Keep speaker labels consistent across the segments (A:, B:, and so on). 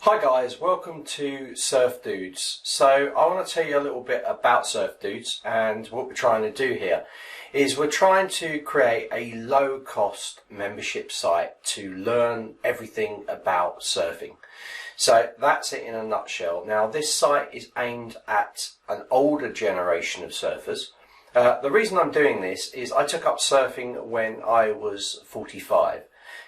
A: Hi guys, welcome to Surf Dudes. So I want to tell you a little bit about Surf Dudes, and what we're trying to do here is we're trying to create a low cost membership site to learn everything about surfing. So that's it in a nutshell. Now this site is aimed at an older generation of surfers. The reason I'm doing this is I took up surfing when I was 45.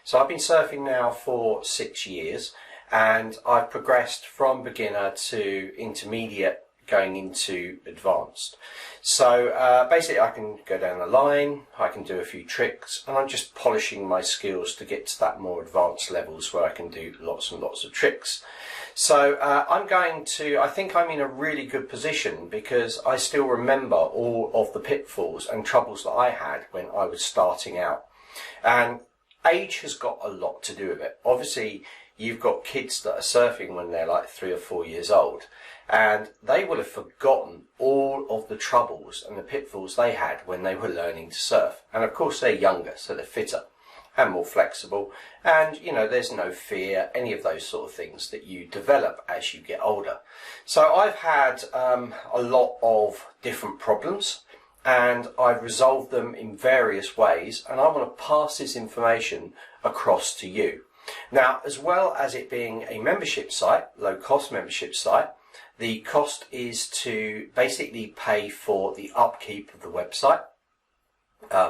A: So I've been surfing now for 6 years. And I've progressed from beginner to intermediate going into advanced. So basically I can go down the line, I can do a few tricks, and I'm just polishing my skills to get to that more advanced levels where I can do lots and lots of tricks. So I think I'm in a really good position because I still remember all of the pitfalls and troubles that I had when I was starting out. And age has got a lot to do with it. Obviously, you've got kids that are surfing when they're like 3 or 4 years old, and they will have forgotten all of the troubles and the pitfalls they had when they were learning to surf. And of course they're younger, so they're fitter and more flexible, and there's no fear, any of those sort of things that you develop as you get older. So I've had a lot of different problems, and I've resolved them in various ways, and I want to pass this information across to you. Now, as well as it being a membership site, low cost membership site, the cost is to basically pay for the upkeep of the website,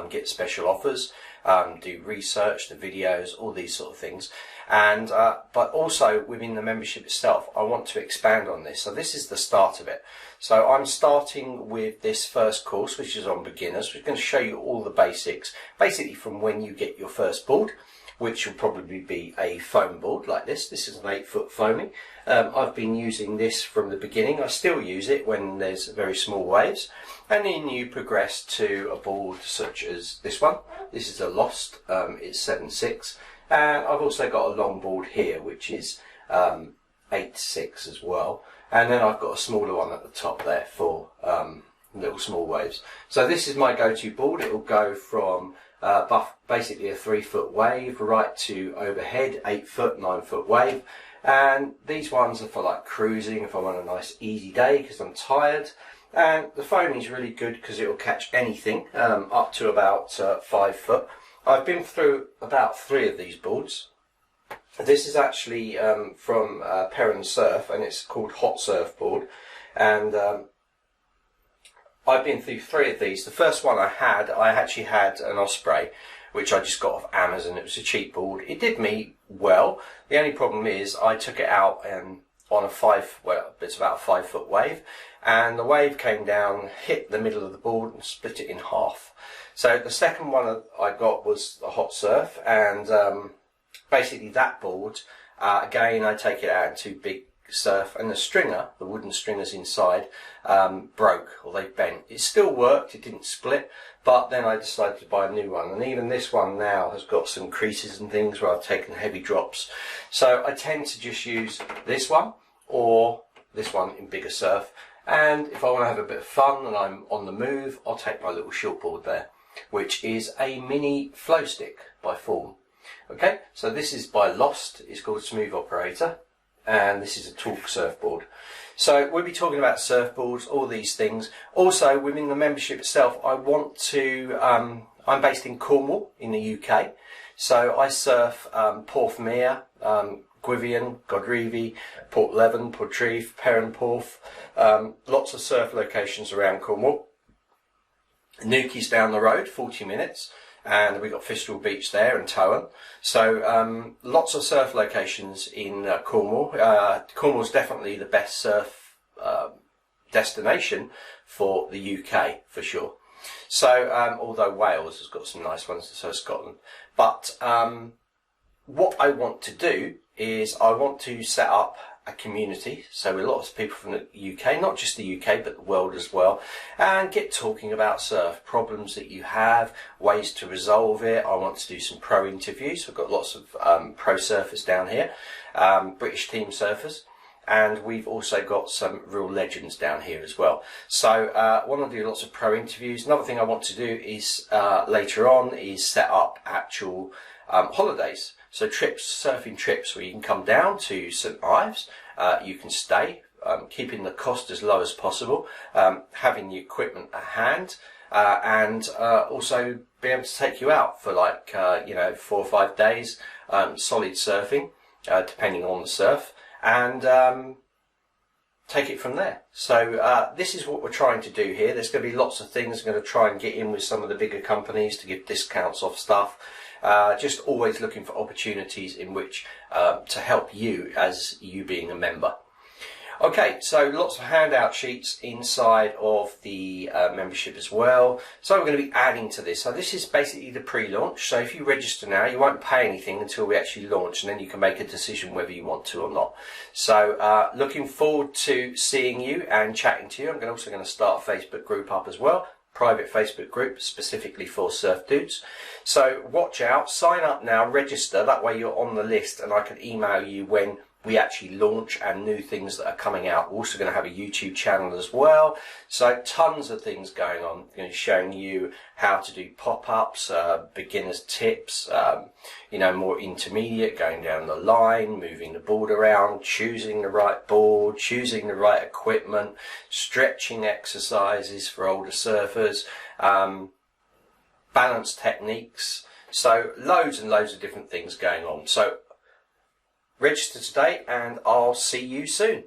A: get special offers, do research, the videos, all these sort of things. And but also within the membership itself, I want to expand on this. So this is the start of it. So I'm starting with this first course, which is on beginners. We're going to show you all the basics, basically from when you get your first board, which will probably be a foam board like this. This is an 8-foot foamy. I've been using this from the beginning. I still use it when there's very small waves. And then you progress to a board such as this one. This is a Lost, it's 7.6. And I've also got a long board here, which is 8.6 as well. And then I've got a smaller one at the top there for little small waves. So this is my go-to board. It will go from basically a 3-foot wave right to overhead 8-foot, 9-foot wave, and these ones are for like cruising if I'm on a nice easy day because I'm tired. And the foam is really good because it will catch anything up to about 5 foot. I've been through about 3 of these boards. This is actually from Perrin Surf, and it's called Hot Surf Board, and I've been through 3 of these. The first one I actually had an Osprey, which I just got off Amazon. It was a cheap board. It did me well. The only problem is I took it out on it's about a 5-foot wave, and the wave came down, hit the middle of the board and split it in half. So the second one I got was the Hot Surf, and basically that board, again I take it out into big surf, and the stringer, the wooden stringers inside, broke, or they bent. It still worked, it didn't split, but then I decided to buy a new one, and even this one now has got some creases and things where I've taken heavy drops. So I tend to just use this one or this one in bigger surf, and if I want to have a bit of fun and I'm on the move, I'll take my little short board there, which is a mini flow stick by Form. Okay, so this is by Lost, it's called Smooth Operator, and this is a Torque surfboard. So we'll be talking about surfboards, all these things. Also within the membership itself, I want to, I'm based in Cornwall in the UK, so I surf Porthmeor, Gwyvion, Godrevy, Port Leven, Portreath, Perrin Porth, lots of surf locations around Cornwall. Newquay's down the road, 40 minutes. And we've got Fistral Beach there and Towan. So lots of surf locations in Cornwall. Cornwall's definitely the best surf destination for the UK, for sure. So although Wales has got some nice ones, so has Scotland. But what I want to do is I want to set up a community, so with lots of people from the UK, not just the UK but the world as well, and get talking about surf, problems that you have, ways to resolve it. I want to do some pro interviews. We've got lots of pro surfers down here, British team surfers, and we've also got some real legends down here as well. So I want to do lots of pro interviews. Another thing I want to do is later on is set up actual holidays. So trips, surfing trips where you can come down to St Ives, you can stay, keeping the cost as low as possible, having the equipment at hand, and also be able to take you out for like 4 or 5 days, solid surfing, depending on the surf, and take it from there. So this is what we're trying to do here. There's going to be lots of things. I'm going to try and get in with some of the bigger companies to give discounts off stuff. Just always looking for opportunities in which to help you as you being a member. Okay, so lots of handout sheets inside of the membership as well. So we're going to be adding to this. So this is basically the pre-launch. So if you register now, you won't pay anything until we actually launch, and then you can make a decision whether you want to or not. So looking forward to seeing you and chatting to you. I'm also going to start a Facebook group up as well. Private Facebook group specifically for surf dudes. So watch out, sign up now, register. That way you're on the list, and I can email you when we actually launch and new things that are coming out. We're also going to have a YouTube channel as well. So tons of things going on, showing you how to do pop-ups, beginners tips, more intermediate, going down the line, moving the board around, choosing the right board, choosing the right equipment, stretching exercises for older surfers, balance techniques. So loads and loads of different things going on. So register today, and I'll see you soon.